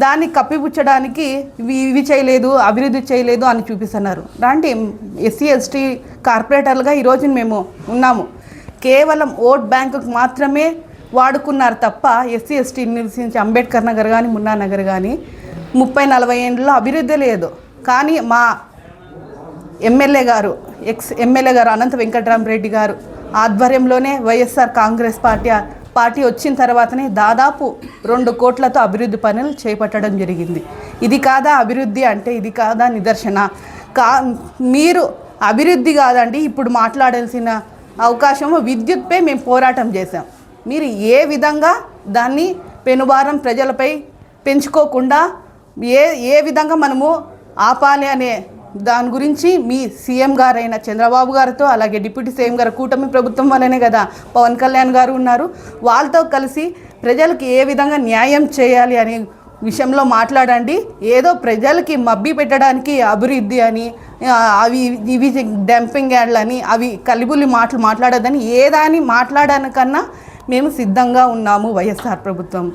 దాన్ని కప్పిపుచ్చడానికి ఇవి చేయలేదు, అభివృద్ధి చేయలేదు అని చూపిస్తున్నారు. దాంట్లో ఎస్సీ ఎస్టీ కార్పొరేటర్లుగా ఈరోజు మేము ఉన్నాము. కేవలం ఓట్ బ్యాంకుకు మాత్రమే వాడుకున్నారు తప్ప ఎస్సీ ఎస్టీ నివసించే అంబేద్కర్ నగర్ కానీ మున్నా నగర్ కానీ 30-40 ఏళ్ళలో అభివృద్ధి లేదు. కానీ మా ఎమ్మెల్యే గారు ఎమ్మెల్యే గారు అనంత వెంకటరామరెడ్డి గారు ఆధ్వర్యంలోనే వైఎస్ఆర్ కాంగ్రెస్ పార్టీ వచ్చిన తర్వాతనే దాదాపు 2 కోట్లతో అభివృద్ధి పనులు చేపట్టడం జరిగింది. ఇది కాదా అభివృద్ధి అంటే? ఇది కాదా నిదర్శన? మీరు అభివృద్ధి కాదండి ఇప్పుడు మాట్లాడాల్సిన అవకాశము. విద్యుత్పై మేము పోరాటం చేశాం. మీరు ఏ విధంగా దాన్ని పెనుభారం ప్రజలపై పెంచుకోకుండా ఏ విధంగా మనము ఆపాలి అనే దాని గురించి మీ సీఎం గారైన చంద్రబాబు గారితో, అలాగే డిప్యూటీ సీఎం గారు, కూటమి ప్రభుత్వం వల్లనే కదా పవన్ కళ్యాణ్ గారు ఉన్నారు, వాళ్ళతో కలిసి ప్రజలకు ఏ విధంగా న్యాయం చేయాలి అనే విషయంలో మాట్లాడండి. ఏదో ప్రజలకి మబ్బి పెట్టడానికి అభివృద్ధి అని అవి ఇవి డంపింగ్ యార్డ్లు అని అవి కలిబుల్లి మాటలు మాట్లాడొద్దని ఏదాని మాట్లాడడానికన్నా మేము సిద్ధంగా ఉన్నాము వైఎస్ఆర్ ప్రభుత్వం.